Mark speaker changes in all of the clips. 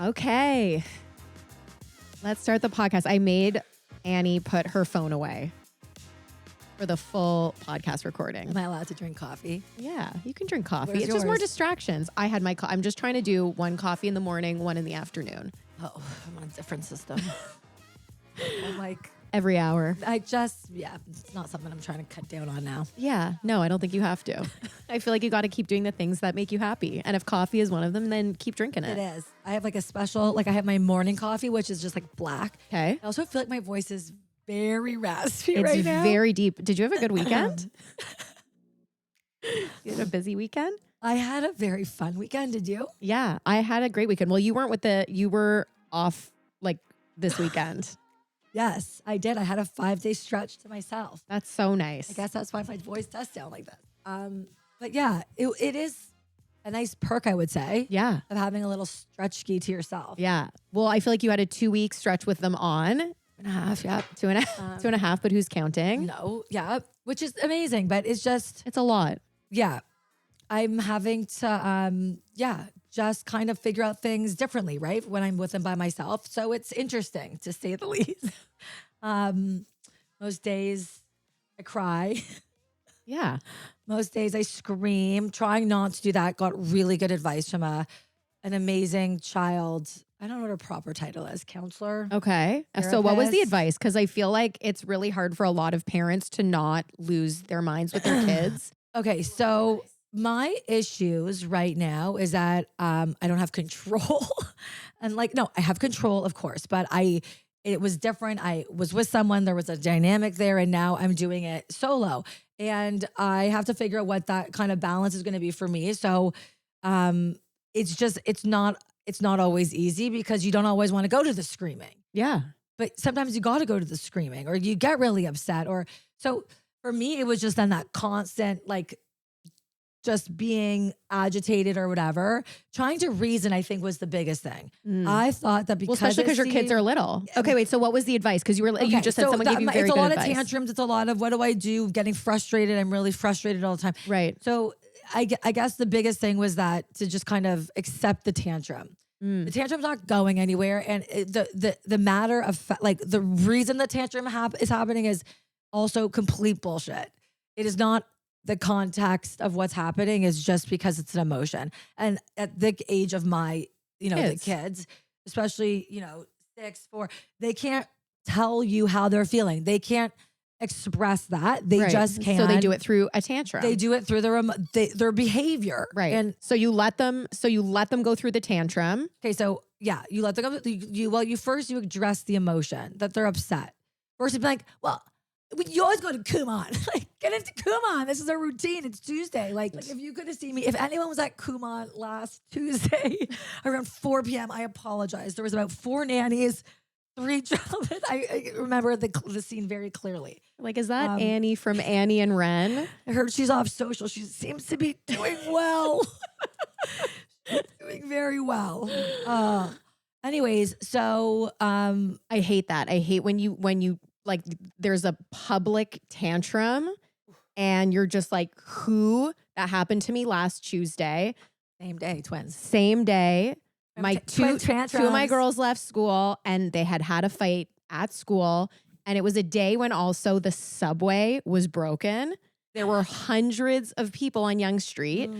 Speaker 1: Okay. Let's start the podcast. I made Annie put her phone away for the full podcast recording.
Speaker 2: Am I allowed to drink coffee?
Speaker 1: Yeah, you can drink coffee.
Speaker 2: Where's
Speaker 1: It's just more
Speaker 2: yours?
Speaker 1: distractions. I had my I'm just trying to do one coffee in the morning, one in the afternoon.
Speaker 2: Oh, I'm on a different system. I'm like,
Speaker 1: Every hour.
Speaker 2: it's not something I'm trying to cut down on now.
Speaker 1: Yeah, no, I don't think you have to. I feel like you got to keep doing the things that make you happy. And if coffee is one of them, then keep drinking
Speaker 2: It
Speaker 1: it.
Speaker 2: is. I have like a special, like I have my morning coffee, which is just like black.
Speaker 1: Okay.
Speaker 2: I also feel like my voice is very raspy
Speaker 1: It's
Speaker 2: right now.
Speaker 1: very deep. Did you have a good weekend? You had a busy weekend?
Speaker 2: I had a very fun weekend. Did you?
Speaker 1: Yeah, I had a great weekend. Well, you were off like this weekend.
Speaker 2: Yes, I did. I had a 5-day stretch to myself.
Speaker 1: That's so nice.
Speaker 2: I guess that's why my voice does sound like this. But yeah, it is a nice perk, I would say,
Speaker 1: Yeah.
Speaker 2: of having a little stretch ski to yourself.
Speaker 1: Yeah. Well, I feel like you had a 2-week stretch with them on.
Speaker 2: 2.5, yeah.
Speaker 1: Two and a half, but who's counting?
Speaker 2: No, yeah, which is amazing, but it's just,
Speaker 1: It's a lot.
Speaker 2: yeah, I'm having to, just kind of figure out things differently, right? When I'm with them by myself. So it's interesting to say the least. Most days I cry.
Speaker 1: Yeah.
Speaker 2: Most days I scream, trying not to do that. Got really good advice from an amazing child. I don't know what her proper title is, counselor.
Speaker 1: Okay. So what was the
Speaker 2: Therapist.
Speaker 1: advice? Because I feel like it's really hard for a lot of parents to not lose their minds with their kids.
Speaker 2: Okay, so my issues right now is that I don't have control. And no, I have control, of course, but it was different. I was with someone, there was a dynamic there, and now I'm doing it solo. And I have to figure out what that kind of balance is going to be for me. So it's not always easy because you don't always want to go to the screaming.
Speaker 1: Yeah.
Speaker 2: But sometimes you got to go to the screaming or you get really upset. So for me, it was just then that constant, just being agitated or whatever. Trying to reason, I think, was the biggest thing. I thought that because
Speaker 1: Especially because your kids are little. Okay, wait. So what was the advice? Because you just said someone gave you very
Speaker 2: it's
Speaker 1: good
Speaker 2: a lot
Speaker 1: advice.
Speaker 2: of tantrums. It's a lot of what do I do? Getting frustrated. I'm really frustrated all the time.
Speaker 1: Right.
Speaker 2: So I guess the biggest thing was that to just kind of accept the tantrum. The tantrum's not going anywhere, and the matter of the reason the tantrum is happening is also complete bullshit. It is not the context of what's happening is just because it's an emotion. And at the age of my, the kids, especially 6, 4, they can't tell you how they're feeling. They can't express that. They
Speaker 1: Right.
Speaker 2: just can't.
Speaker 1: So they do it through a tantrum.
Speaker 2: They do it through their behavior.
Speaker 1: Right.
Speaker 2: And
Speaker 1: so you let them go through the tantrum.
Speaker 2: okay, so yeah, you let them go. You address the emotion that they're upset. First, you'd be like, well, you always go to Kumon. Get into Kumon. This is our routine. It's Tuesday. If you could have seen me, if anyone was at Kumon last Tuesday around 4 p.m., I apologize. There was about 4 nannies, 3 children. I remember the scene very clearly.
Speaker 1: Is that Annie from Annie and Ren?
Speaker 2: I heard she's off social. She seems to be doing well. Doing very well. Anyways, so
Speaker 1: I hate that. I hate when you there's a public tantrum and you're just like, who? That happened to me last Tuesday.
Speaker 2: same day, twins.
Speaker 1: Same day. My
Speaker 2: Twin
Speaker 1: two of my
Speaker 2: tantrums.
Speaker 1: girls left school and they had a fight at school. And it was a day when also the subway was broken. There were hundreds of people on Yonge Street.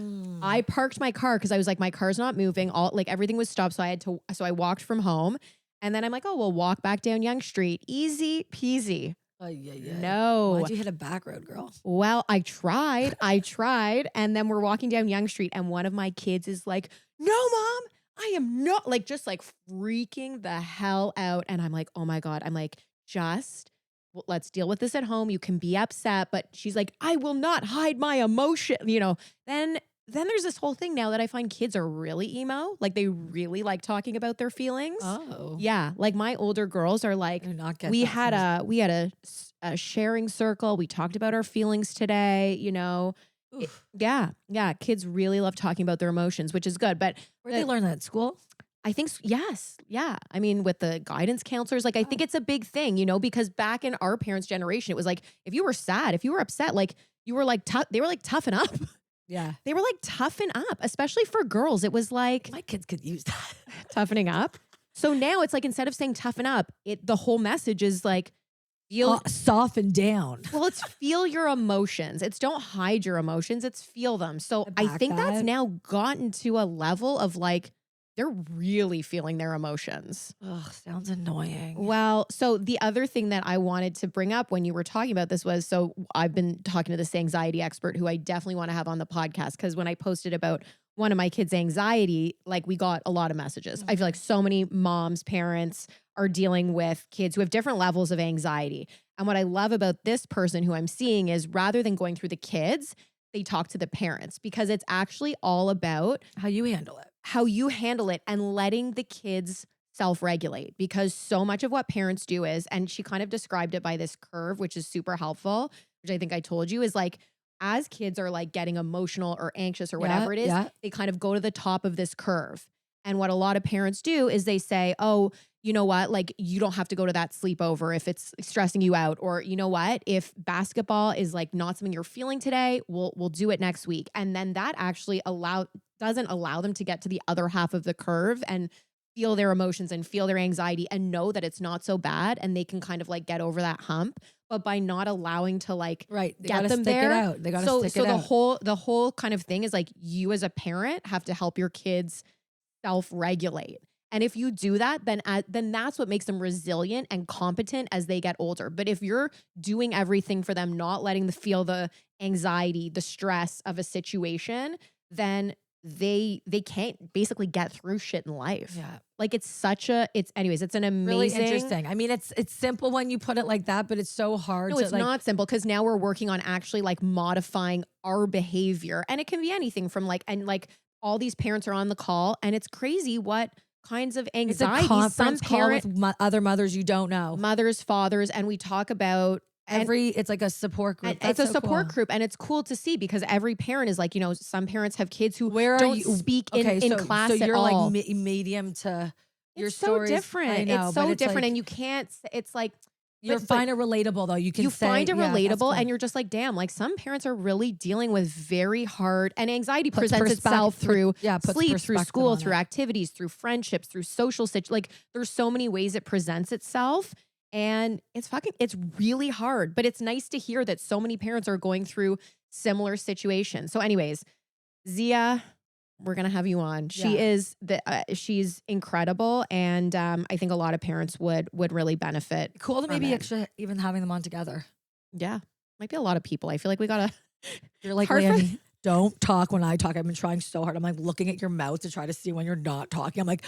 Speaker 1: I parked my car because I was like, my car's not moving. Everything was stopped. So I walked from home. And then I'm like, oh, we'll walk back down Yonge Street. Easy peasy.
Speaker 2: Yeah.
Speaker 1: No.
Speaker 2: Why'd you hit a back road, girl?
Speaker 1: Well, I tried. And then we're walking down Yonge Street and one of my kids is like, no, Mom, I am not just freaking the hell out. And I'm like, oh my God. I'm like, let's deal with this at home. You can be upset. But she's like, I will not hide my emotion. Then there's this whole thing now that I find kids are really emo. They really like talking about their feelings.
Speaker 2: Oh.
Speaker 1: Yeah. My older girls are like,
Speaker 2: I do not get
Speaker 1: we
Speaker 2: that
Speaker 1: had
Speaker 2: sense.
Speaker 1: a sharing circle. We talked about our feelings today, Yeah. Kids really love talking about their emotions, which is good. But
Speaker 2: Where'd they learn that at school?
Speaker 1: I think, yes. Yeah. I mean, with the guidance counselors, I think it's a big thing, because back in our parents' generation, it was if you were sad, if you were upset, you were they were toughen up.
Speaker 2: Yeah.
Speaker 1: They were like, toughen up, especially for girls. It was like
Speaker 2: My kids could use that.
Speaker 1: toughening up. So now it's like, instead of saying toughen up, the whole message is like, feel,
Speaker 2: Soften down.
Speaker 1: well, it's feel your emotions. It's don't hide your emotions. It's feel them. So I
Speaker 2: back
Speaker 1: think that's
Speaker 2: that.
Speaker 1: now gotten to a level of like, they're really feeling their emotions.
Speaker 2: Ugh, sounds annoying.
Speaker 1: Well, so the other thing that I wanted to bring up when you were talking about this was, so I've been talking to this anxiety expert who I definitely want to have on the podcast, because when I posted about one of my kids' anxiety, like we got a lot of messages. I feel like so many moms, parents are dealing with kids who have different levels of anxiety. And what I love about this person who I'm seeing is, rather than going through the kids, they talk to the parents, because it's actually all about
Speaker 2: How you handle it.
Speaker 1: how you handle it and letting the kids self-regulate. Because so much of what parents do is, and she kind of described it by this curve, which is super helpful, which I think I told you, is like, as kids are like getting emotional or anxious or whatever it is, they kind of go to the top of this curve. And what a lot of parents do is they say, oh, you know what? Like, you don't have to go to that sleepover if it's stressing you out. Or, you know what? If basketball is like not something you're feeling today, we'll do it next week. And then that actually doesn't allow them to get to the other half of the curve and feel their emotions and feel their anxiety and know that it's not so bad, and they can kind of like get over that hump. But by not allowing to like get them there,
Speaker 2: They gotta
Speaker 1: so
Speaker 2: stick it out.
Speaker 1: the whole kind of thing is like, you as a parent have to help your kids self-regulate. And if you do that, then that's what makes them resilient and competent as they get older. But if you're doing everything for them, not letting them feel the anxiety, the stress of a situation, then they can't basically get through shit in life.
Speaker 2: Yeah.
Speaker 1: Like, it's an amazing,
Speaker 2: Really interesting. I mean, it's simple when you put it like that, but it's so hard.
Speaker 1: No,
Speaker 2: to,
Speaker 1: it's
Speaker 2: like,
Speaker 1: not simple, because now we're working on actually like modifying our behavior. And it can be anything from like, and like all these parents are on the call, and it's crazy what kinds of
Speaker 2: It's a
Speaker 1: anxiety
Speaker 2: conference call with other mothers you don't know.
Speaker 1: mothers, fathers, and we talk about
Speaker 2: It's like a support group.
Speaker 1: it's a support group, and it's cool to see, because every parent is like, some parents have kids who don't speak in class at all.
Speaker 2: So you're like medium to your
Speaker 1: It's so
Speaker 2: stories.
Speaker 1: different.
Speaker 2: I know,
Speaker 1: it's so
Speaker 2: but
Speaker 1: different,
Speaker 2: like,
Speaker 1: and you can't. It's like
Speaker 2: you find it relatable though. You can
Speaker 1: find it
Speaker 2: yeah, that's
Speaker 1: relatable,
Speaker 2: cool.
Speaker 1: and you're just like, damn. Like, some parents are really dealing with very hard, and anxiety
Speaker 2: Puts
Speaker 1: presents itself through
Speaker 2: puts
Speaker 1: sleep, through
Speaker 2: perspective
Speaker 1: school,
Speaker 2: on
Speaker 1: through
Speaker 2: it.
Speaker 1: activities, through friendships, through social like, there's so many ways it presents itself. And it's really hard, but it's nice to hear that so many parents are going through similar situations. So anyways, Zia, we're going to have you on. She's incredible. And I think a lot of parents would really benefit.
Speaker 2: Cool to maybe
Speaker 1: it.
Speaker 2: actually even having them on together.
Speaker 1: Yeah. Might be a lot of people. I feel like we got to.
Speaker 2: You're like, Lanny, don't talk when I talk. I've been trying so hard. I'm like looking at your mouth to try to see when you're not talking. I'm like,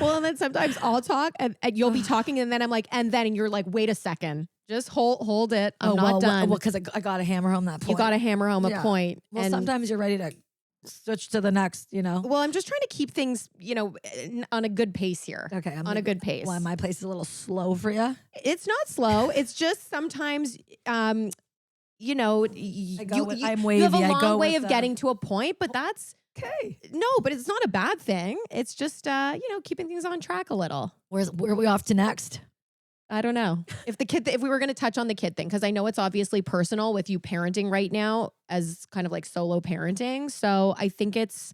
Speaker 1: well, and then sometimes I'll talk and you'll be talking, and then I'm like, and you're like, wait a second, just hold it. I'm not done.
Speaker 2: Well, because I got to hammer home that point.
Speaker 1: You got to hammer home a point.
Speaker 2: Well,
Speaker 1: and
Speaker 2: sometimes you're ready to switch to the next,
Speaker 1: Well, I'm just trying to keep things, on a good pace here.
Speaker 2: Okay.
Speaker 1: On a good pace.
Speaker 2: Why my place is a little slow for you?
Speaker 1: It's not slow. It's just sometimes,
Speaker 2: I'm wavy.
Speaker 1: you have a long way of getting to a point, but that's
Speaker 2: okay.
Speaker 1: No, but it's not a bad thing. It's just, keeping things on track a little.
Speaker 2: Where are we off to next?
Speaker 1: I don't know. If we were going to touch on the kid thing, because I know it's obviously personal with you parenting right now as kind of like solo parenting. So I think it's,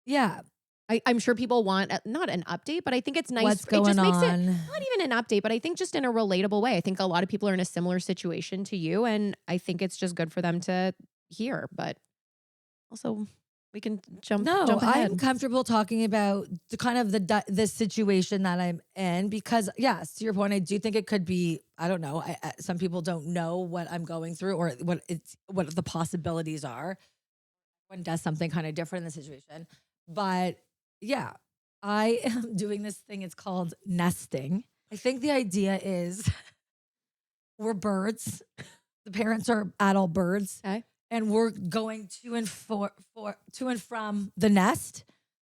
Speaker 1: I'm sure people want not an update, but I think it's nice.
Speaker 2: What's going
Speaker 1: it just makes
Speaker 2: on?
Speaker 1: it not even an update, but I think just in a relatable way. I think a lot of people are in a similar situation to you, and I think it's just good for them to hear. But also, we can jump ahead.
Speaker 2: I'm comfortable talking about the kind of the situation that I'm in, because yes, to your point, I do think it could be, I don't know. Some people don't know what I'm going through or what the possibilities are. One does something kind of different in the situation, but yeah, I am doing this thing. It's called nesting. I think the idea is we're birds. The parents are adult birds.
Speaker 1: Okay.
Speaker 2: And we're going to and from the nest,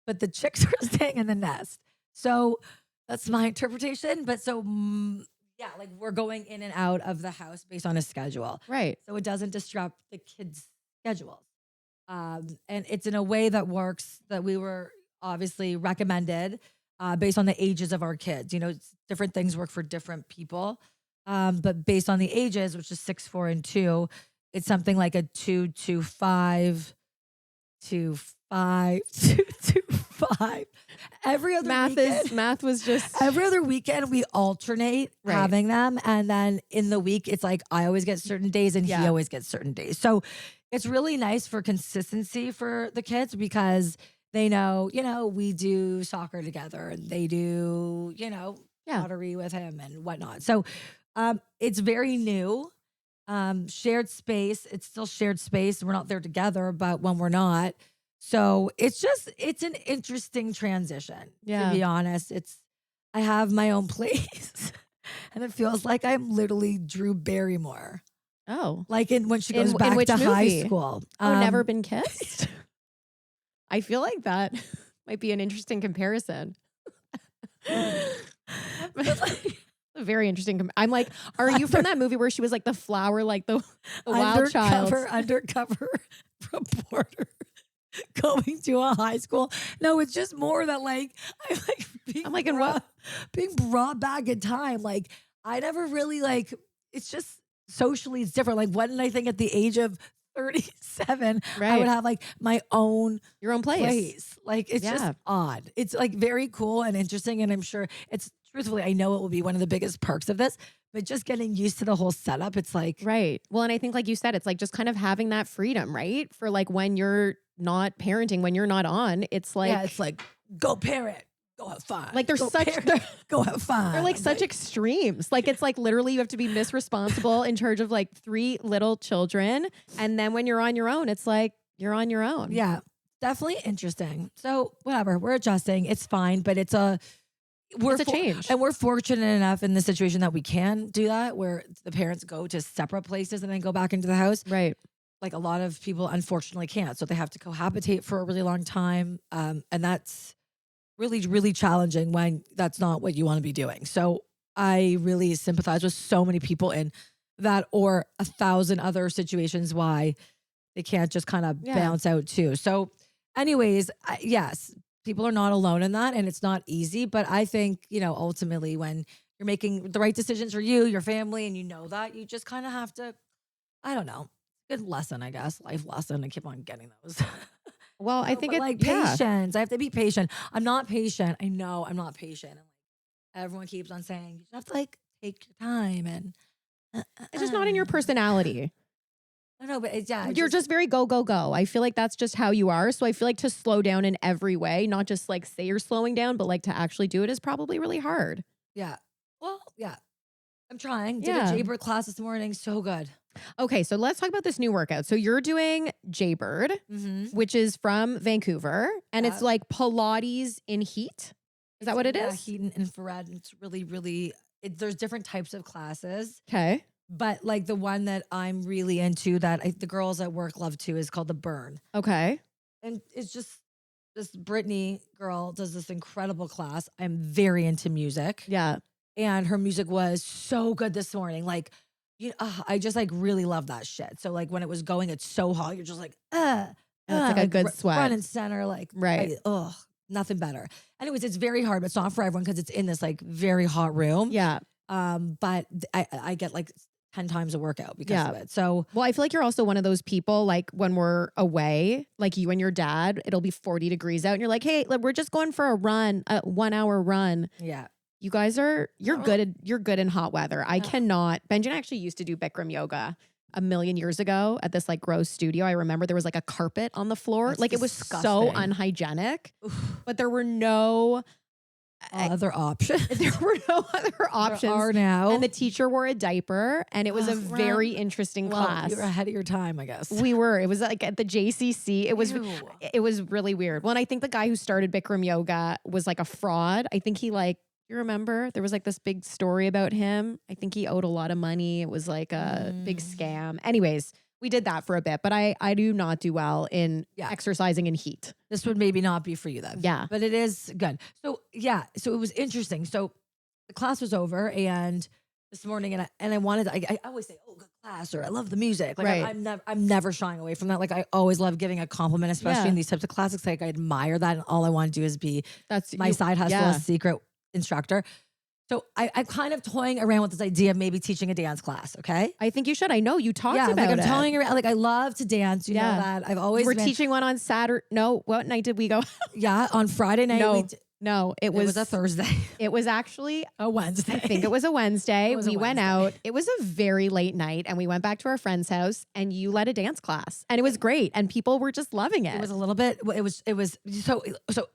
Speaker 2: but the chicks are staying in the nest. So that's my interpretation. But like we're going in and out of the house based on a schedule.
Speaker 1: Right.
Speaker 2: So it doesn't disrupt the kids' schedules. And it's in a way that works, that we were obviously recommended based on the ages of our kids. Different things work for different people. But based on the ages, which is 6, 4, and 2, it's something like a 2 to 5 to 5 to 5. Every other weekend.
Speaker 1: Math was just
Speaker 2: Every other weekend we alternate
Speaker 1: Right.
Speaker 2: having them. And then in the week, it's like I always get certain days and he
Speaker 1: Yeah.
Speaker 2: always gets certain days. So it's really nice for consistency for the kids because they know, we do soccer together and they do,
Speaker 1: Yeah.
Speaker 2: pottery with him and whatnot. So it's very new. Shared space. It's still shared space. We're not there together, but when we're not. So it's an interesting transition, to be honest. I have my own place and it feels like I'm literally Drew Barrymore.
Speaker 1: Oh.
Speaker 2: Like when she
Speaker 1: In
Speaker 2: goes back
Speaker 1: which
Speaker 2: to high
Speaker 1: movie?
Speaker 2: school.
Speaker 1: Oh, Never Been Kissed? I feel like that might be an interesting comparison. A very interesting. I'm like, are you from that movie where she was like the flower, like the wild child?
Speaker 2: Undercover reporter going to a high school. No, it's just more that like
Speaker 1: I'm like, in what?
Speaker 2: being brought back in time. Like I never really like. It's just socially it's different. Like when did I think at the age of 37 I
Speaker 1: Right.
Speaker 2: would have like my own
Speaker 1: Your own place.
Speaker 2: Like it's just
Speaker 1: Yeah.
Speaker 2: odd. It's like very cool and interesting, and I'm sure it's truthfully I know it will be one of the biggest perks of this. But just getting used to the whole setup, it's like
Speaker 1: Right. Well, and I think like you said, it's like just kind of having that freedom, right? For like when you're not parenting, when you're not on, it's like
Speaker 2: yeah, it's like go parent, go have fun.
Speaker 1: Like they're
Speaker 2: go
Speaker 1: such
Speaker 2: parent, go have fun.
Speaker 1: they're like
Speaker 2: I'm
Speaker 1: such extremes. Like it's like literally you have to be Miss Responsible in charge of like 3 little children. And then when you're on your own, it's like you're on your own.
Speaker 2: yeah, definitely interesting. So whatever, we're adjusting. It's fine, but it's a
Speaker 1: change.
Speaker 2: and we're fortunate enough in the situation that we can do that, where the parents go to separate places and then go back into the house.
Speaker 1: Right.
Speaker 2: Like a lot of people unfortunately can't, so they have to cohabitate for a really long time, and that's really, really challenging when that's not what you want to be doing. So I really sympathize with so many people in that or 1,000 other situations why they can't just kind of bounce out too. So anyways, yes, people are not alone in that and it's not easy. But I think, ultimately when you're making the right decisions for you, your family, and you know that, you just kind of have to, I don't know, good lesson, I guess, life lesson. I keep on getting those.
Speaker 1: Well, I think it's
Speaker 2: like patience. I have to be patient. I'm not patient. I know I'm not patient. And like everyone keeps on saying, you have to like take your time and
Speaker 1: it's just not in your personality.
Speaker 2: I know, but
Speaker 1: You're just very go, go, go. I feel like that's just how you are. So I feel like to slow down in every way, not just like say you're slowing down, but like to actually do it is probably really hard.
Speaker 2: yeah. Well, yeah. I'm trying. Did
Speaker 1: Yeah.
Speaker 2: a Jaybird class this morning. So good.
Speaker 1: Okay, so let's talk about this new workout. So you're doing Jaybird,
Speaker 2: Mm-hmm.
Speaker 1: which is from Vancouver, and it's
Speaker 2: Yeah.
Speaker 1: like Pilates in heat. Is that what it
Speaker 2: Yeah,
Speaker 1: is?
Speaker 2: heat and infrared. It's really, really, there's different types of classes.
Speaker 1: Okay.
Speaker 2: But like the one that I'm really into that the girls at work love too is called the Burn.
Speaker 1: Okay.
Speaker 2: And it's just this Brittany girl does this incredible class. I'm very into music.
Speaker 1: Yeah.
Speaker 2: And her music was so good this morning. Like, I just like really love that shit. So like when it was going, it's so hot. You're just like,
Speaker 1: It's like a good sweat.
Speaker 2: front and center, like
Speaker 1: Right.
Speaker 2: nothing better. Anyways, it's very hard, but it's not for everyone because it's in this like very hot room.
Speaker 1: Yeah.
Speaker 2: But I get like 10 times a workout because of it. So
Speaker 1: Well, I feel like you're also one of those people, like when we're away, like you and your dad, it'll be 40 degrees out and you're like, hey, we're just going for a run, a 1 hour run.
Speaker 2: yeah.
Speaker 1: You guys you're good in hot weather. I cannot. Benji and I actually used to do Bikram yoga a million years ago at this like gross studio. I remember there was like a carpet on the floor.
Speaker 2: That's
Speaker 1: like it was so
Speaker 2: disgusting.
Speaker 1: unhygienic, but there were no
Speaker 2: Other options.
Speaker 1: there were no other options.
Speaker 2: There are now.
Speaker 1: And the teacher wore a diaper and it was a
Speaker 2: Ugh,
Speaker 1: very
Speaker 2: well,
Speaker 1: interesting
Speaker 2: Well,
Speaker 1: class.
Speaker 2: you're ahead of your time, I guess.
Speaker 1: We were. It was like at the JCC. It was really weird. Well, and I think the guy who started Bikram yoga was like a fraud. I think he like, you remember there was like this big story about him. I think he owed a lot of money. It was like a big scam. Anyways, we did that for a bit, but I do not do well in exercising in heat.
Speaker 2: This would maybe not be for you then.
Speaker 1: Yeah.
Speaker 2: But it is good. So yeah, so it was interesting. So the class was over and this morning and I wanted I always say, oh, good class, or I love the music. Like
Speaker 1: Right.
Speaker 2: I'm never shying away from that. Like I always love giving a compliment, especially in these types of classes. Like I admire that and all I want to do is be
Speaker 1: That's
Speaker 2: my side hustle, a secret instructor. So I'm kind of toying around with this idea of maybe teaching a dance class. Okay.
Speaker 1: I think you should. I know you talked
Speaker 2: Yeah, like
Speaker 1: about
Speaker 2: I'm
Speaker 1: it.
Speaker 2: toying around. Like I love to dance. You know
Speaker 1: Yeah.
Speaker 2: that. I've
Speaker 1: You
Speaker 2: always
Speaker 1: were
Speaker 2: been.
Speaker 1: teaching one on Saturday. No, what night did we go?
Speaker 2: Yeah, on Friday night
Speaker 1: No, no,
Speaker 2: it was a Thursday,
Speaker 1: it was actually,
Speaker 2: a Wednesday.
Speaker 1: I think it was a Wednesday.
Speaker 2: It was a
Speaker 1: We went
Speaker 2: Wednesday.
Speaker 1: out. It was a very late night and we went back to our friend's house and you led a dance class and it was great. And people were just loving it.
Speaker 2: It was a little bit. It was so.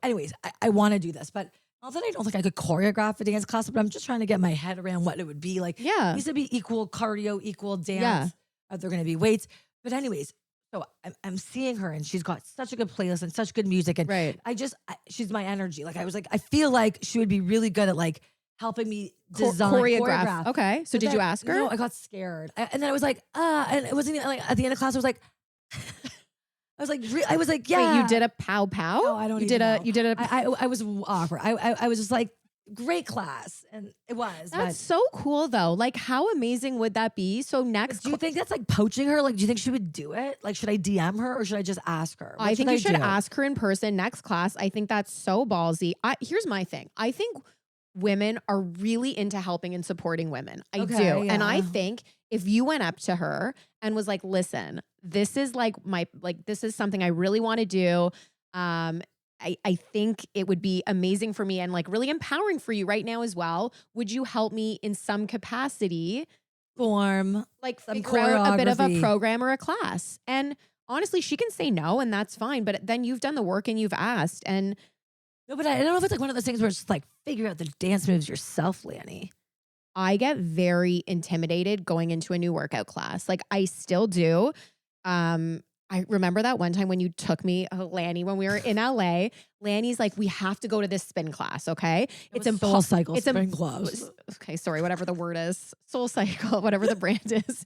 Speaker 2: Anyways, I want to do this, but not that I don't think I could choreograph a dance class, but I'm just trying to get my head around what it would be like.
Speaker 1: Yeah.
Speaker 2: It needs to be equal cardio, equal dance.
Speaker 1: Yeah.
Speaker 2: Are there going to be weights? But anyways, so I'm seeing her and she's got such a good playlist and such good music. And
Speaker 1: Right.
Speaker 2: she's my energy. Like I was like, I feel like she would be really good at like helping me design choreograph.
Speaker 1: Okay. So
Speaker 2: But
Speaker 1: did you
Speaker 2: then,
Speaker 1: ask her?
Speaker 2: No, I got scared. And then I was like, and it wasn't even like at the end of class, I was like, I was like, yeah.
Speaker 1: Wait, you did a pow pow?
Speaker 2: No, I don't
Speaker 1: You
Speaker 2: even
Speaker 1: did a,
Speaker 2: know.
Speaker 1: you did a,
Speaker 2: I was awkward. I was just like, great class. And it was.
Speaker 1: that's so cool though. Like how amazing would that be? So
Speaker 2: But
Speaker 1: next,
Speaker 2: do you think that's like poaching her? Like, do you think she would do it? Like, should I DM her or should I just ask her?
Speaker 1: I
Speaker 2: What
Speaker 1: think you should
Speaker 2: do?
Speaker 1: ask her in person next class. I think that's so ballsy. Here's my thing. I think women are really into helping and supporting women. I do.
Speaker 2: Okay,
Speaker 1: And I
Speaker 2: yeah.
Speaker 1: think if you went up to her and was like, listen, this is like this is something I really want to do. I think it would be amazing for me and like really empowering for you right now as well. Would you help me in some capacity?
Speaker 2: Form.
Speaker 1: Like
Speaker 2: Some
Speaker 1: figure out a bit of a
Speaker 2: choreography.
Speaker 1: program or a class. And honestly, she can say no and that's fine. But then you've done the work and you've asked. And
Speaker 2: No, but I don't know if it's like one of those things where it's just like figure out the dance moves yourself, Lanny.
Speaker 1: I get very intimidated going into a new workout class. Like I still do. I remember that one time when you took me, Lanny, when we were in LA. Lanny's like, we have to go to this spin class, okay?
Speaker 2: It's Soul Cycle
Speaker 1: it's
Speaker 2: spin class.
Speaker 1: Okay, sorry, whatever the word is, Soul Cycle, whatever the brand is.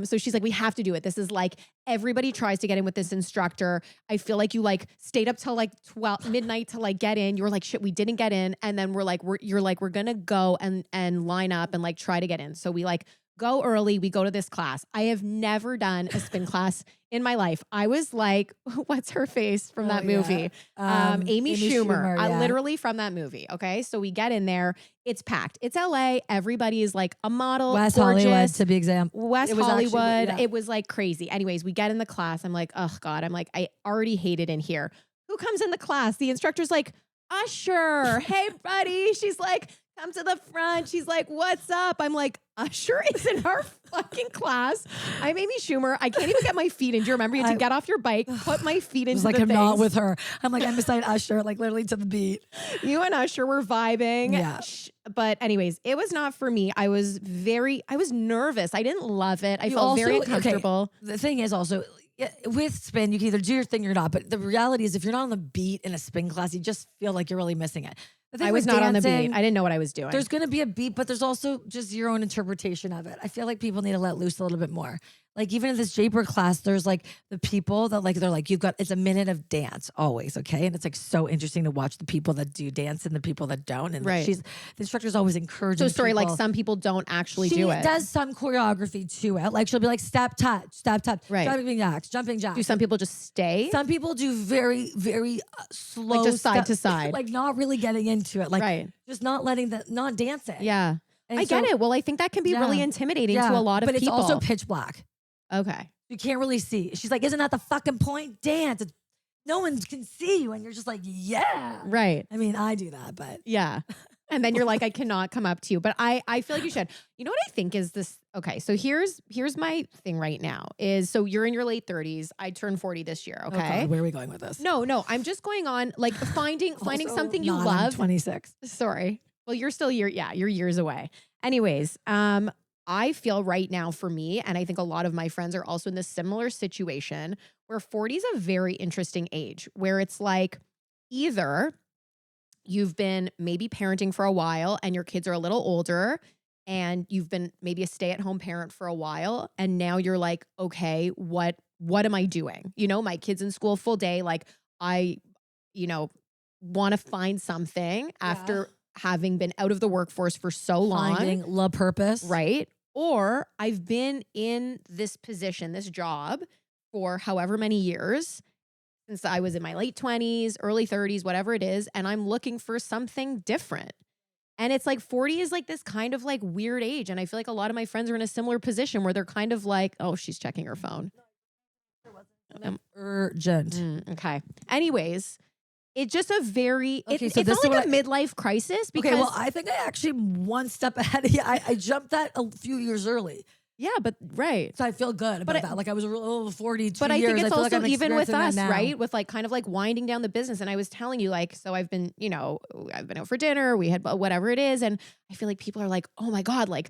Speaker 1: So she's like, we have to do it. This is like everybody tries to get in with this instructor. I feel like you like stayed up till like 12 midnight to like get in. You were like, shit, we didn't get in, and then you're like, we're gonna go and line up and like try to get in. So we like go early. We go to this class. I have never done a spin class in my life. I was like, what's her face from that movie? Amy Schumer.
Speaker 2: yeah.
Speaker 1: Literally from that movie. Okay. So we get in there. It's packed. It's LA. Everybody is like a model.
Speaker 2: West
Speaker 1: gorgeous.
Speaker 2: Hollywood to be example.
Speaker 1: West
Speaker 2: It was
Speaker 1: Hollywood.
Speaker 2: actually- yeah.
Speaker 1: It was like crazy. Anyways, we get in the class. I'm like, oh God. I'm like, I already hate it in here. Who comes in the class? The instructor's like, Usher. Hey, buddy. She's like, come to the front. She's like, what's up? I'm like, Usher is in our fucking class. I'm Amy Schumer. I can't even get my feet in. Do you remember? You had to get off your bike, put my feet
Speaker 2: It
Speaker 1: into
Speaker 2: was like
Speaker 1: the
Speaker 2: I'm not
Speaker 1: things.
Speaker 2: with her. I'm like I'm beside Usher, like literally to the beat.
Speaker 1: You and Usher were vibing.
Speaker 2: Yeah.
Speaker 1: But anyways, it was not for me. I was nervous. I didn't love it. I
Speaker 2: You
Speaker 1: felt very
Speaker 2: also- okay,
Speaker 1: uncomfortable.
Speaker 2: The thing is also with spin, you can either do your thing or not. But the reality is, if you're not on the beat in a spin class, you just feel like you're really missing it. The thing
Speaker 1: I was
Speaker 2: with
Speaker 1: not on the
Speaker 2: dancing,
Speaker 1: beat. I didn't know what I was doing.
Speaker 2: There's going to be a beat, but there's also just your own interpretation of it. I feel like people need to let loose a little bit more. Like even in this Japer class, there's like the people that like, they're like, it's a minute of dance always. Okay. And it's like so interesting to watch the people that do dance and the people that don't. And
Speaker 1: Right.
Speaker 2: the instructor's always encouraging.
Speaker 1: so sorry, like
Speaker 2: people.
Speaker 1: some people don't actually
Speaker 2: She
Speaker 1: do it.
Speaker 2: does some choreography to it. Like she'll be like step touch,
Speaker 1: Right.
Speaker 2: jumping jacks.
Speaker 1: Do some people just stay?
Speaker 2: Some people do very, very slow,
Speaker 1: Like just side to side.
Speaker 2: like not really getting into it, like
Speaker 1: Right.
Speaker 2: just not not dancing.
Speaker 1: Yeah.
Speaker 2: And
Speaker 1: I get
Speaker 2: so-
Speaker 1: it. Well, I think that can be really
Speaker 2: Yeah.
Speaker 1: intimidating
Speaker 2: Yeah,
Speaker 1: to a lot of
Speaker 2: but
Speaker 1: people.
Speaker 2: it's also pitch black.
Speaker 1: Okay.
Speaker 2: You can't really see. She's like, "Isn't that the fucking point? Dance. No one can see you," and you're just like, "Yeah."
Speaker 1: Right.
Speaker 2: I mean, I do that, but
Speaker 1: Yeah. And then you're like, I cannot come up to you. But I feel like you should. You know what I think is this? Okay. So here's my thing right now is, so you're in your late 30s. I turned 40 this year.
Speaker 2: Oh
Speaker 1: Okay.
Speaker 2: God, where are we going with this?
Speaker 1: No, I'm just going on like finding
Speaker 2: Also,
Speaker 1: something you
Speaker 2: I'm
Speaker 1: love.
Speaker 2: 26.
Speaker 1: Sorry. Well, you're still you're years away. Anyways, I feel right now for me, and I think a lot of my friends are also in this similar situation where 40 is a very interesting age where it's like either you've been maybe parenting for a while and your kids are a little older and you've been maybe a stay-at-home parent for a while and now you're like, okay, what am I doing? You know, my kids in school full day, like I, want to find something after having been out of the workforce for so long.
Speaker 2: Finding love purpose.
Speaker 1: Right. Or I've been in this position, this job for however many years since I was in my late 20s, early 30s, whatever it is. And I'm looking for something different. And it's like 40 is like this kind of like weird age. And I feel like a lot of my friends are in a similar position where they're kind of like, oh, she's checking her phone.
Speaker 2: Urgent.
Speaker 1: Okay. Anyways, it's just a very,
Speaker 2: Okay,
Speaker 1: it's
Speaker 2: so this
Speaker 1: not
Speaker 2: is
Speaker 1: like
Speaker 2: what
Speaker 1: a midlife crisis because,
Speaker 2: okay, well, I think I actually am one step ahead of you. I jumped that a few years early.
Speaker 1: yeah, but right.
Speaker 2: So I feel good about
Speaker 1: But
Speaker 2: that. Like I was 42
Speaker 1: But I
Speaker 2: years.
Speaker 1: think it's
Speaker 2: I feel like
Speaker 1: also
Speaker 2: I'm
Speaker 1: even with
Speaker 2: experiencing that
Speaker 1: us,
Speaker 2: now.
Speaker 1: right? With like kind of like winding down the business. And I was telling you, like, so I've been, I've been out for dinner, we had whatever it is. And I feel like people are like, oh my God, like,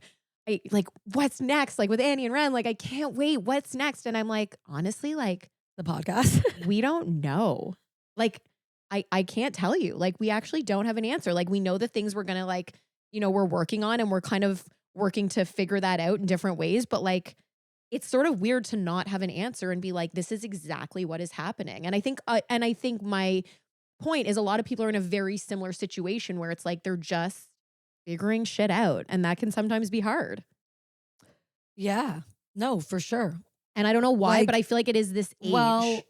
Speaker 1: what's next? Like with Annie and Ren, like, I can't wait. What's next? And I'm like, honestly, like,
Speaker 2: The podcast.
Speaker 1: we don't know. Like, I can't tell you. Like, we actually don't have an answer. Like, we know the things we're gonna like, we're working on and we're kind of working to figure that out in different ways. But like, it's sort of weird to not have an answer and be like, this is exactly what is happening. And I think my point is a lot of people are in a very similar situation where it's like they're just figuring shit out, and that can sometimes be hard.
Speaker 2: Yeah. No, for sure.
Speaker 1: And I don't know why,
Speaker 2: Like,
Speaker 1: but I feel like it is this age.
Speaker 2: well,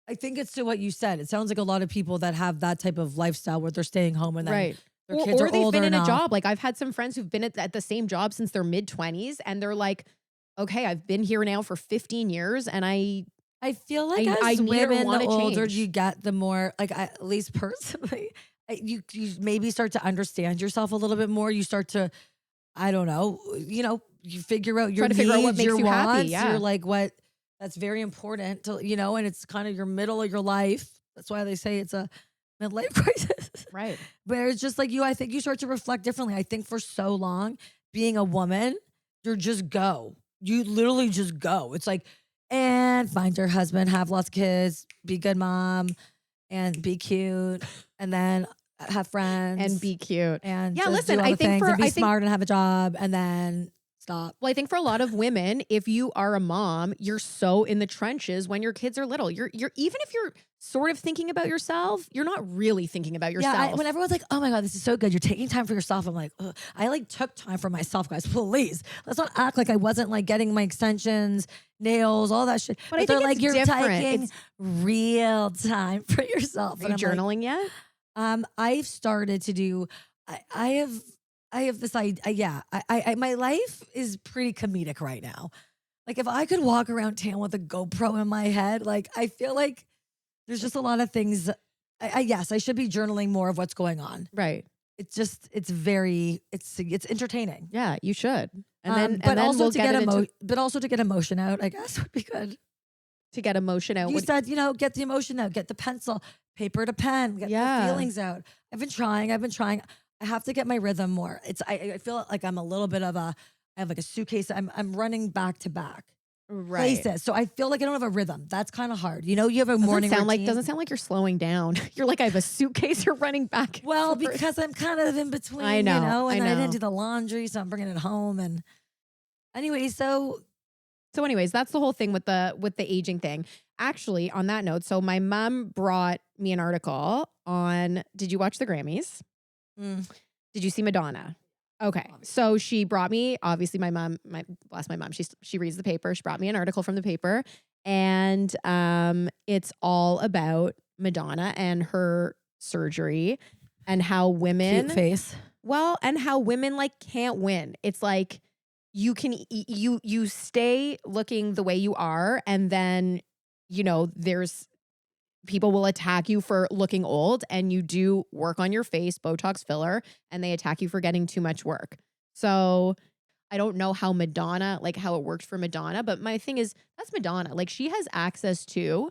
Speaker 2: I think it's to what you said. It sounds like a lot of people that have that type of lifestyle where they're staying home and then
Speaker 1: right.
Speaker 2: their kids
Speaker 1: Or
Speaker 2: are
Speaker 1: they've
Speaker 2: older
Speaker 1: been in a
Speaker 2: enough.
Speaker 1: job. Like I've had some friends who've been at the same job since their mid 20s, and they're like, okay, I've been here now for 15 years and
Speaker 2: I feel like
Speaker 1: I
Speaker 2: as
Speaker 1: need or
Speaker 2: women, the
Speaker 1: wanna
Speaker 2: older
Speaker 1: change.
Speaker 2: you get, the more like at least personally, you maybe start to understand yourself a little bit more. You start to, I don't know, you figure out your
Speaker 1: Try to figure out what
Speaker 2: needs,
Speaker 1: makes
Speaker 2: your
Speaker 1: you happy,
Speaker 2: wants.
Speaker 1: yeah.
Speaker 2: You're like what that's very important to, and it's kind of your middle of your life. That's why they say it's a midlife crisis.
Speaker 1: Right.
Speaker 2: Where it's just like I think you start to reflect differently. I think for so long, being a woman, you're just go. You literally just go. It's like, and find your husband, have lots of kids, be a good mom, and be cute, and then have friends
Speaker 1: And be cute.
Speaker 2: and
Speaker 1: Yeah,
Speaker 2: just
Speaker 1: listen,
Speaker 2: do all
Speaker 1: I
Speaker 2: the
Speaker 1: think
Speaker 2: things
Speaker 1: for
Speaker 2: and be
Speaker 1: I think
Speaker 2: smart and have a job, and then stop.
Speaker 1: well, I think for a lot of women, if you are a mom, you're so in the trenches when your kids are little. You're even if you're sort of thinking about yourself, you're not really thinking about
Speaker 2: Yeah,
Speaker 1: yourself.
Speaker 2: when everyone's like, "Oh my god, this is so good. You're taking time for yourself." I'm like, ugh. I like took time for myself, guys. Please, let's not act like I wasn't like getting my extensions, nails, all that shit.
Speaker 1: But I
Speaker 2: they're
Speaker 1: think
Speaker 2: like,
Speaker 1: it's
Speaker 2: "You're
Speaker 1: different.
Speaker 2: taking
Speaker 1: It's
Speaker 2: real time for yourself."
Speaker 1: Are
Speaker 2: And
Speaker 1: you
Speaker 2: I'm like,
Speaker 1: journaling yet?
Speaker 2: I've started to do. I have this idea. Yeah, my life is pretty comedic right now. Like if I could walk around town with a GoPro in my head, like I feel like there's just a lot of things. Yes, I should be journaling more of what's going on.
Speaker 1: Right.
Speaker 2: It's entertaining.
Speaker 1: Yeah, you should. And
Speaker 2: But
Speaker 1: then
Speaker 2: also
Speaker 1: we'll
Speaker 2: to
Speaker 1: get
Speaker 2: get
Speaker 1: it into
Speaker 2: but also to get emotion out, I guess would be good.
Speaker 1: to get emotion out.
Speaker 2: You said, get the emotion out, get the pencil, paper to pen, get the
Speaker 1: Yeah.
Speaker 2: feelings out. I've been trying. I have to get my rhythm more. I feel like I'm a little bit of I have like a suitcase. I'm running back to back
Speaker 1: Right.
Speaker 2: places. So I feel like I don't have a rhythm. That's kind of hard. You have a morning routine.
Speaker 1: Doesn't sound like you're slowing down. You're like, I have a suitcase, you're running back. and
Speaker 2: Well,
Speaker 1: forth.
Speaker 2: because I'm kind of in between,
Speaker 1: I know,
Speaker 2: and
Speaker 1: I
Speaker 2: I
Speaker 1: know.
Speaker 2: didn't do the laundry, so I'm bringing it home. And anyway, so
Speaker 1: So anyways, that's the whole thing with the aging thing. Actually, on that note, so my mom brought me an article on, did you watch the Grammys?
Speaker 2: mm,
Speaker 1: Did you see Madonna? Okay. So she brought me, obviously bless my mom. She reads the paper. She brought me an article from the paper, and it's all about Madonna and her surgery and how women
Speaker 2: cute face.
Speaker 1: well, and how women like can't win. It's like you can you stay looking the way you are, and then there's people will attack you for looking old, and you do work on your face, Botox filler, and they attack you for getting too much work. So I don't know how how it worked for Madonna, but my thing is that's Madonna. Like she has access to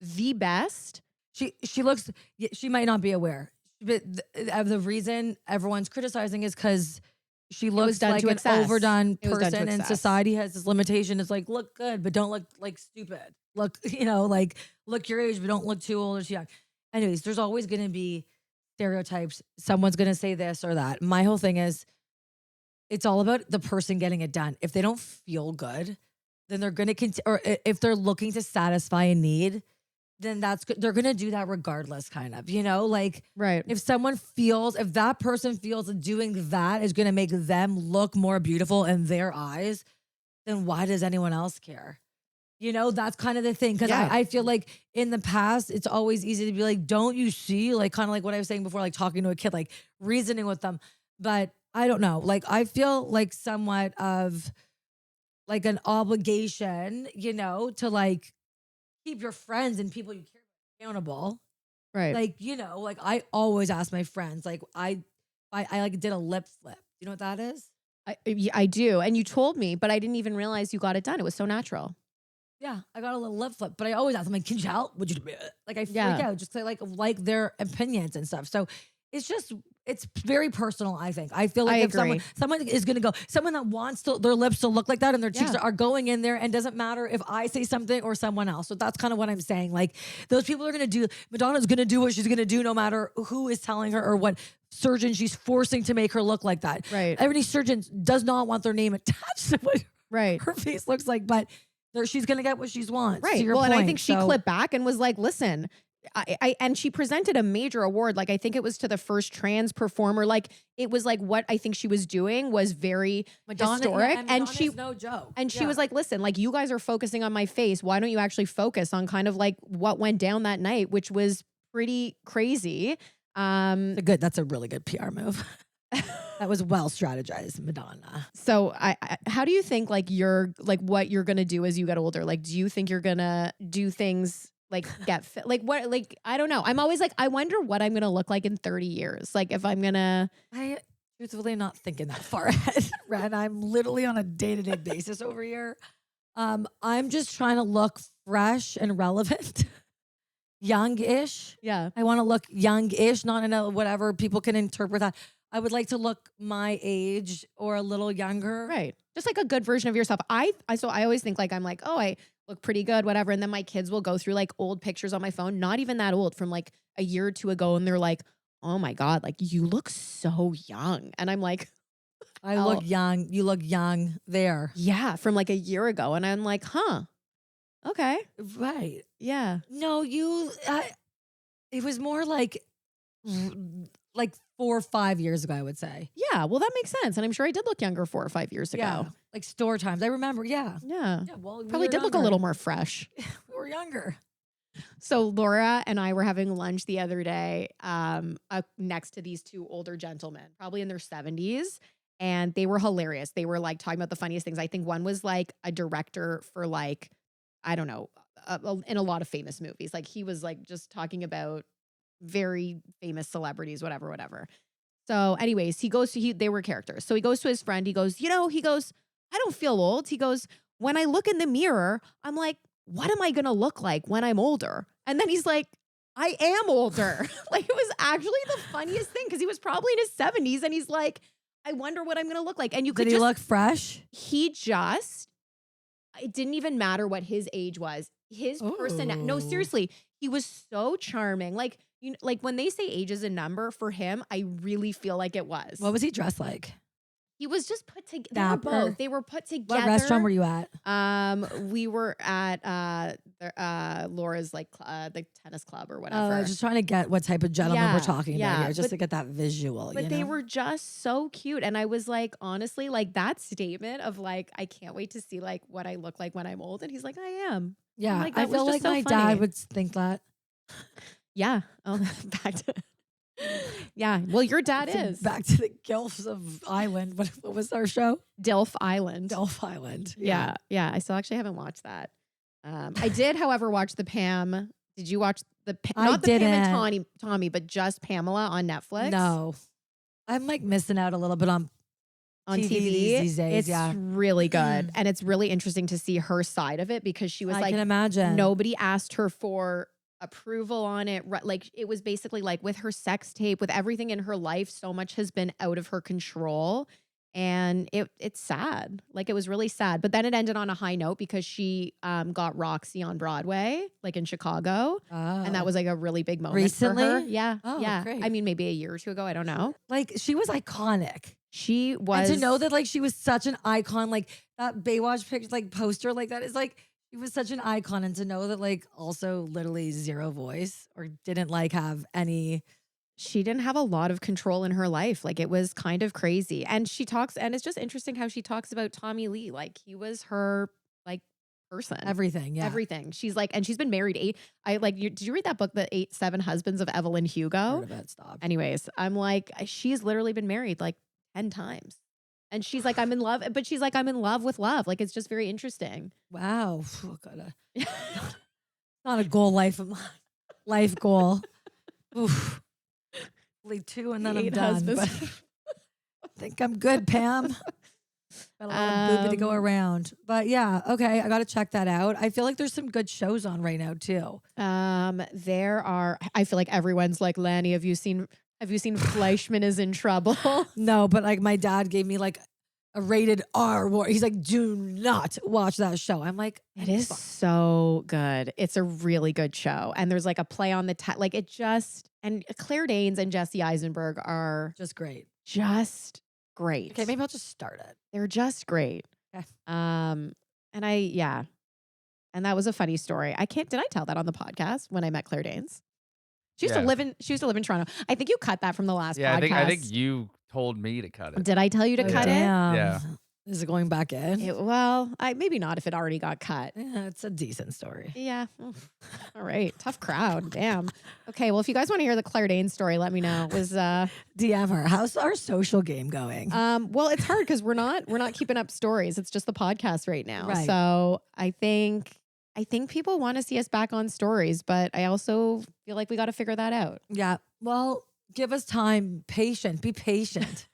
Speaker 1: the best.
Speaker 2: She looks. She might not be aware, but the reason everyone's criticizing is because she
Speaker 1: was
Speaker 2: looks
Speaker 1: done
Speaker 2: like
Speaker 1: to
Speaker 2: an
Speaker 1: excess.
Speaker 2: overdone
Speaker 1: It was done to
Speaker 2: person, and
Speaker 1: excess.
Speaker 2: society has this limitation. It's like look good, but don't look like stupid. Look, like look your age, but don't look too old or too young. Anyways, there's always going to be stereotypes. Someone's going to say this or that. My whole thing is, it's all about the person getting it done. If they don't feel good, then they're going to or if they're looking to satisfy a need, then that's good. They're going to do that regardless, kind of, like
Speaker 1: Right.
Speaker 2: if that person feels that doing that is going to make them look more beautiful in their eyes, then why does anyone else care? That's kind of the thing. Cause
Speaker 1: Yeah.
Speaker 2: I feel like in the past, it's always easy to be like, don't you see? Like, kind of like what I was saying before, like talking to a kid, like reasoning with them. But I don't know. Like, I feel like somewhat of like an obligation, to like keep your friends and people you care about accountable.
Speaker 1: Right.
Speaker 2: Like, like I always ask my friends, like I like did a lip flip. You know what that is?
Speaker 1: I do. And you told me, but I didn't even realize you got it done. It was so natural.
Speaker 2: Yeah, I got a little lip flip, but I always ask them like, "Can you help? Would you do it?" Like I freak
Speaker 1: Yeah.
Speaker 2: out just to like their opinions and stuff. So it's very personal. I think I feel
Speaker 1: I
Speaker 2: like if
Speaker 1: agree.
Speaker 2: someone is gonna go, someone that wants their lips to look like that and their cheeks
Speaker 1: Yeah.
Speaker 2: are going in there, and doesn't matter if I say something or someone else. So that's kind of what I'm saying. Like those people are gonna do. Madonna's gonna do what she's gonna do, no matter who is telling her or what surgeon she's forcing to make her look like that.
Speaker 1: Right.
Speaker 2: Every surgeon does not want their name attached to what
Speaker 1: Right.
Speaker 2: her face looks like, but she's gonna get what she wants.
Speaker 1: Right.
Speaker 2: To your
Speaker 1: Well,
Speaker 2: point.
Speaker 1: and I think she
Speaker 2: So,
Speaker 1: clipped back and was like, listen, and she presented a major award. Like, I think it was to the first trans performer. Like, it was like what I think she was doing was very historic.
Speaker 2: and
Speaker 1: And
Speaker 2: Madonna's no joke.
Speaker 1: she was like, listen, like, you guys are focusing on my face. Why don't you actually focus on kind of like what went down that night, which was pretty crazy.
Speaker 2: That's a really good PR move. That was well strategized, Madonna.
Speaker 1: So how do you think like what you're gonna do as you get older? Like, do you think you're gonna do things like get fit? Like what? Like I don't know. I'm always like, I wonder what I'm gonna look like in 30 years. Like if I'm gonna.
Speaker 2: I truthfully not thinking that far ahead, Ren. I'm literally on a day-to-day basis over here. I'm just trying to look fresh and relevant. Young-ish.
Speaker 1: Yeah.
Speaker 2: I want to look young-ish, not in a whatever people can interpret that. I would like to look my age or a little younger.
Speaker 1: Right. Just like a good version of yourself. So I always think like, I'm like, oh, I look pretty good, whatever. And then my kids will go through like old pictures on my phone, not even that old, from like a year or two ago. And they're like, oh my God, like you look so young. And I'm like,
Speaker 2: I look young. You look young there.
Speaker 1: yeah, from like a year ago. And I'm like, huh, okay.
Speaker 2: Right.
Speaker 1: Yeah.
Speaker 2: No, it was more like 4 or 5 years ago, I would say.
Speaker 1: Yeah. Well, that makes sense. And I'm sure I did look younger 4 or 5 years ago.
Speaker 2: Yeah. Like store times. I remember. Yeah.
Speaker 1: Yeah.
Speaker 2: Yeah. Well,
Speaker 1: Probably did look a little more fresh.
Speaker 2: We were younger.
Speaker 1: So Laura and I were having lunch the other day next to these two older gentlemen, probably in their 70s. And they were hilarious. They were like talking about the funniest things. I think one was like a director for like, I don't know, in a lot of famous movies. Like he was like just talking about very famous celebrities, whatever. So anyways, they were characters. So he goes to his friend. He goes, I don't feel old. He goes, when I look in the mirror, I'm like, what am I going to look like when I'm older? And then he's like, I am older. Like it was actually the funniest thing because he was probably in his 70s and he's like, I wonder what I'm going to look like. And you could
Speaker 2: Did he look fresh?
Speaker 1: It didn't even matter what his age was. His personality. No, seriously, he was so charming. Like, like when they say age is a number for him, I really feel like it was.
Speaker 2: What was he dressed like?
Speaker 1: He was just put together. They were put together.
Speaker 2: What restaurant were you at?
Speaker 1: We were at Laura's like the tennis club or whatever.
Speaker 2: Oh, I was just trying to get what type of gentleman we're talking about here, just to get that visual.
Speaker 1: But they were just so cute, and I was like, honestly, like that statement of like, I can't wait to see like what I look like when I'm old, and he's like, I am.
Speaker 2: Yeah,
Speaker 1: like,
Speaker 2: I feel like
Speaker 1: so
Speaker 2: my
Speaker 1: funny.
Speaker 2: dad would think that.
Speaker 1: Yeah. Oh, back to. Yeah. Well, your dad is.
Speaker 2: Back to the Gilfs of Island. What was our show?
Speaker 1: Dilf Island.
Speaker 2: Dilf Island.
Speaker 1: Yeah. Yeah. I still actually haven't watched that. I did, however, watch the Pam. Did you watch the not the Pam and Tommy, but just Pamela on Netflix?
Speaker 2: No. I'm like missing out a little bit on TV these days.
Speaker 1: It's really good. And it's really interesting to see her side of it because she was
Speaker 2: I can imagine.
Speaker 1: Nobody asked her for approval on it. Like it was basically like with her sex tape, with everything in her life, so much has been out of her control. And it's sad. Like it was really sad. But then it ended on a high note because she got Roxy on Broadway, like in Chicago. Oh. And that was like a really big moment
Speaker 2: recently?
Speaker 1: for her. Yeah.
Speaker 2: Oh,
Speaker 1: yeah.
Speaker 2: great.
Speaker 1: I mean, maybe a year or two ago. I don't know.
Speaker 2: Like she was iconic.
Speaker 1: She was.
Speaker 2: And to know that like she was such an icon, like that Baywatch picture, like poster like that is like, she was such an icon. And to know that like also literally zero voice or didn't like have any.
Speaker 1: She didn't have a lot of control in her life. Like it was kind of crazy. And she talks, and it's just interesting how she talks about Tommy Lee. Like he was her person.
Speaker 2: Everything. Yeah.
Speaker 1: Everything. She's like, and she's been married did you read that book, The 7 Husbands of Evelyn Hugo?
Speaker 2: Heard of it. Stop.
Speaker 1: Anyways, I'm like, she's literally been married like 10 times. And she's like, I'm in love, but she's like, I'm in love with love. Like, it's just very interesting.
Speaker 2: Wow. Not a goal life goal. Oof. Only 2 and then I'm
Speaker 1: 8
Speaker 2: done.
Speaker 1: husbands.
Speaker 2: But I think I'm good, Pam. Got a lot of booby to go around. But yeah, okay. I got to check that out. I feel like there's some good shows on right now too.
Speaker 1: I feel like everyone's like, Lanny, have you seen Fleischman is in trouble?
Speaker 2: No, but like my dad gave me like a rated R war. He's like, do not watch that show. I'm like,
Speaker 1: it is so good. It's a really good show. And there's like a play on the like it just, and Claire Danes and Jesse Eisenberg are
Speaker 2: just great.
Speaker 1: Just great.
Speaker 2: Okay, maybe I'll just start it.
Speaker 1: They're just great.
Speaker 2: Okay.
Speaker 1: And that was a funny story. Did I tell that on the podcast when I met Claire Danes? She used to live in Toronto. I think you cut that from the last podcast.
Speaker 3: I think you told me to cut it.
Speaker 1: Did I tell you to cut it?
Speaker 3: Yeah.
Speaker 2: Is it going back in?
Speaker 1: Maybe not if it already got cut.
Speaker 2: Yeah, it's a decent story.
Speaker 1: Yeah. All right. Tough crowd. Damn. Okay. Well, if you guys want to hear the Claire Danes story, let me know. It was
Speaker 2: DM her. How's our social game going?
Speaker 1: Well, it's hard because we're not keeping up stories. It's just the podcast right now.
Speaker 2: Right.
Speaker 1: So I think people want to see us back on stories, but I also feel like we got to figure that out.
Speaker 2: Yeah. Well, give us time. Be patient.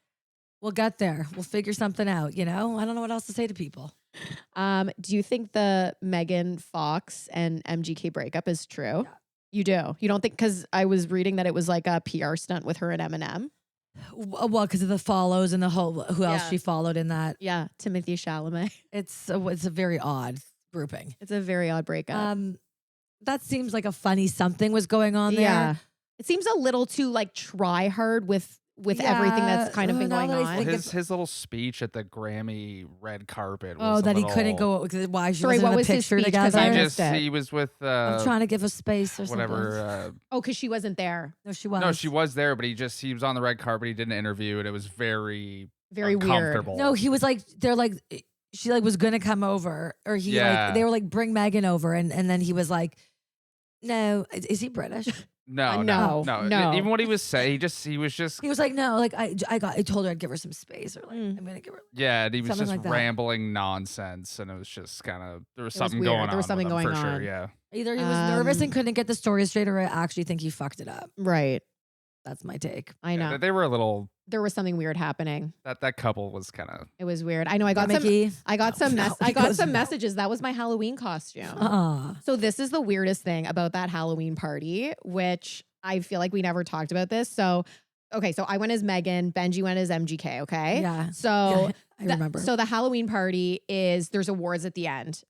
Speaker 2: We'll get there. We'll figure something out, I don't know what else to say to people.
Speaker 1: Do you think the Megan Fox and MGK breakup is true?
Speaker 2: Yeah.
Speaker 1: You do? You don't think, because I was reading that it was like a PR stunt with her and Eminem?
Speaker 2: Well, because of the follows and the whole, who else she followed in that.
Speaker 1: Yeah. Timothy Chalamet.
Speaker 2: It's a very odd grouping.
Speaker 1: It's a very odd breakup.
Speaker 2: That seems like a funny something was going on there.
Speaker 1: Yeah. It seems a little too like try hard with everything that's kind of been going on.
Speaker 3: His little speech at the Grammy red carpet was
Speaker 2: he couldn't go. Why she wasn't
Speaker 1: what
Speaker 2: in
Speaker 1: was
Speaker 2: the
Speaker 1: his
Speaker 2: picture
Speaker 1: speech? 'Cause
Speaker 2: together?
Speaker 1: I missed it.
Speaker 3: He was with
Speaker 2: I'm trying to give a space or
Speaker 3: whatever.
Speaker 1: Because she wasn't there.
Speaker 2: No, she was.
Speaker 3: No, she was there, but he was on the red carpet. He did an interview, and it was very
Speaker 1: Very weird.
Speaker 3: uncomfortable.
Speaker 2: No, he was like, they're like, she like was gonna come over, or they were like, bring Megan over, and then he was like, no, is he British?
Speaker 3: No. Even what he was saying, he
Speaker 2: was like, no, like I told her I'd give her some space, or like I'm gonna give her.
Speaker 3: Yeah, and he was
Speaker 2: something
Speaker 3: just
Speaker 2: like that.
Speaker 3: rambling nonsense, and it was just kind of there was something
Speaker 1: weird.
Speaker 3: going on.
Speaker 1: There was something
Speaker 3: with him,
Speaker 1: going
Speaker 3: for
Speaker 1: on.
Speaker 3: Sure, yeah.
Speaker 2: Either he was nervous and couldn't get the story straight, or I actually think he fucked it up.
Speaker 1: Right.
Speaker 2: That's my take.
Speaker 1: I know.
Speaker 3: Yeah, they were a little.
Speaker 1: There was something weird happening.
Speaker 3: That couple was kind of.
Speaker 1: It was weird. I know. I got some messages. That was my Halloween costume. So this is the weirdest thing about that Halloween party, which I feel like we never talked about this. So, okay. So I went as Megan. Benji went as MGK. Okay.
Speaker 2: Yeah.
Speaker 1: So
Speaker 2: I remember.
Speaker 1: So the Halloween party there's awards at the end.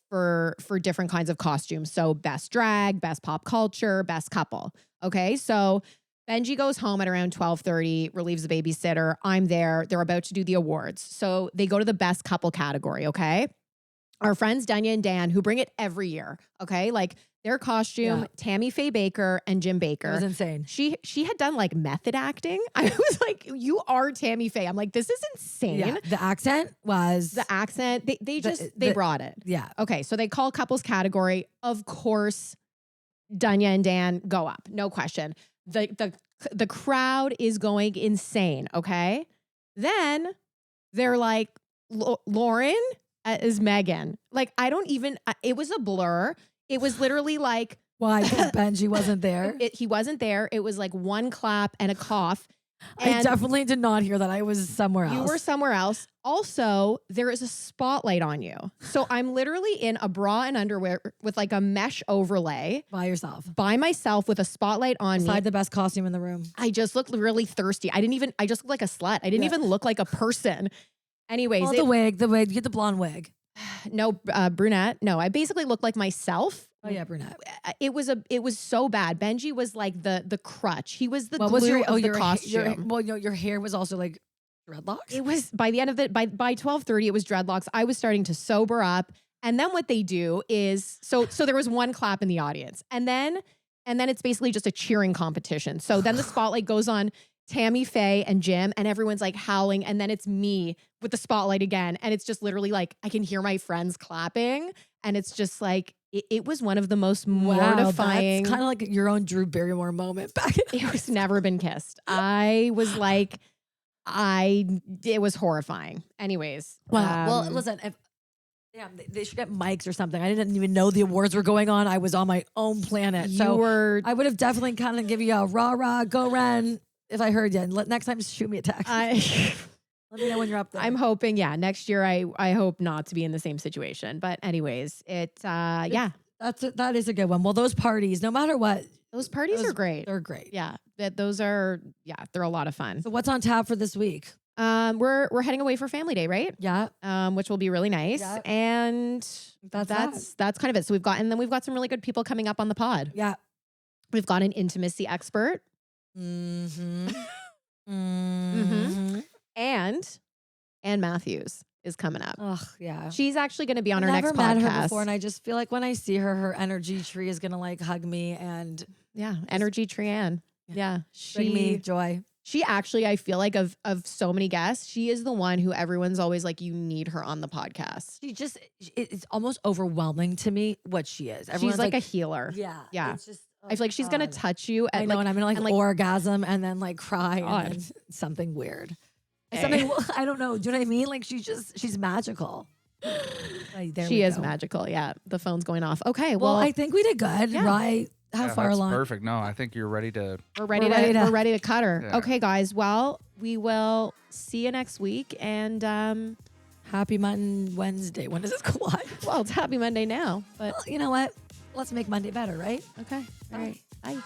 Speaker 1: For different kinds of costumes. So best drag, best pop culture, best couple. Okay. So Benji goes home at around 12:30, relieves the babysitter. I'm there. They're about to do the awards. So they go to the best couple category, okay? Our friends Dunya and Dan, who bring it every year, okay? Like their costume, Tammy Faye Baker and Jim Baker.
Speaker 2: It was insane.
Speaker 1: She had done like method acting. I was like, you are Tammy Faye. I'm like, this is insane.
Speaker 2: Yeah, the accent was...
Speaker 1: The accent, they brought it.
Speaker 2: Yeah.
Speaker 1: Okay, so they call couples category. Of course, Dunya and Dan go up. No question. The crowd is going insane, okay? Then they're like, Lauren is Megan. Like, it was a blur. It was literally like.
Speaker 2: Why? Because Benji wasn't there?
Speaker 1: He wasn't there. It was like one clap and a cough. And
Speaker 2: I definitely did not hear that. I was somewhere else.
Speaker 1: You were somewhere else. Also, there is a spotlight on you. So I'm literally in a bra and underwear with like a mesh overlay.
Speaker 2: By yourself.
Speaker 1: By myself with a spotlight on me.
Speaker 2: Beside the best costume in the room.
Speaker 1: I just looked really thirsty. I just looked like a slut. I didn't even look like a person. Anyways.
Speaker 2: Well, the wig, you get the blonde wig.
Speaker 1: No, brunette. No, I basically looked like myself.
Speaker 2: Oh yeah, brunette.
Speaker 1: It was so bad. Benji was like the crutch. He was the glue of the costume.
Speaker 2: Your hair was also like dreadlocks.
Speaker 1: It was by the end of it. By 12:30, it was dreadlocks. I was starting to sober up. And then what they do is so there was one clap in the audience, and then it's basically just a cheering competition. So then the spotlight goes on Tammy Faye and Jim, and everyone's like howling, and then it's me with the spotlight again, and it's just literally like I can hear my friends clapping, And it's just like, it was one of the most
Speaker 2: Wow,
Speaker 1: mortifying.
Speaker 2: that's kind of like your own Drew Barrymore moment back in
Speaker 1: It was never been kissed. I was like, it was horrifying. Anyways.
Speaker 2: Wow. Well, listen, if they should get mics or something. I didn't even know the awards were going on. I was on my own planet.
Speaker 1: You were.
Speaker 2: I would have definitely kind of give you a rah, go Ren if I heard you. And next time, just shoot me a text. Let me know when you're up there.
Speaker 1: I'm hoping, next year I hope not to be in the same situation. But anyways, that
Speaker 2: is a good one. Well, those parties, no matter what,
Speaker 1: those parties are great.
Speaker 2: They're great.
Speaker 1: Yeah, those are they're a lot of fun.
Speaker 2: So what's on tap for this week?
Speaker 1: We're heading away for Family Day, right?
Speaker 2: Yeah.
Speaker 1: Which will be really nice.
Speaker 2: Yeah.
Speaker 1: And that's kind of it. So we've got some really good people coming up on the pod.
Speaker 2: Yeah.
Speaker 1: We've got an intimacy expert.
Speaker 2: Mm-hmm.
Speaker 1: And Ann Matthews is coming up.
Speaker 2: Oh, yeah.
Speaker 1: She's actually going to be on
Speaker 2: I've
Speaker 1: our next podcast.
Speaker 2: never met her before, and I just feel like when I see her, her energy tree is gonna like hug me and
Speaker 1: energy tree Ann. Yeah,
Speaker 2: bring me joy.
Speaker 1: She actually, I feel like of so many guests, she is the one who everyone's always like, you need her on the podcast.
Speaker 2: It's almost overwhelming to me what she is.
Speaker 1: She's like a healer.
Speaker 2: Yeah.
Speaker 1: Yeah.
Speaker 2: It's just,
Speaker 1: I feel like she's gonna touch you.
Speaker 2: I know, and I'm gonna like orgasm and then like cry
Speaker 1: God.
Speaker 2: and then something weird.
Speaker 1: Hey.
Speaker 2: Something I don't know. Do you know what I mean? Like she's magical.
Speaker 1: She is magical. Yeah. The phone's going off. Okay. Well,
Speaker 2: I think we did good,
Speaker 1: Yeah.
Speaker 2: right? How far
Speaker 3: that's
Speaker 2: along?
Speaker 3: Perfect. No, I think you're ready to.
Speaker 1: we're ready to cut her.
Speaker 3: Yeah.
Speaker 1: Okay, guys. Well, we will see you next week. And
Speaker 2: Happy Mutton Wednesday. When does this go live?
Speaker 1: well, it's Happy Monday now. But
Speaker 2: Well, you know what? Let's make Monday better, right?
Speaker 1: okay. All right. Bye.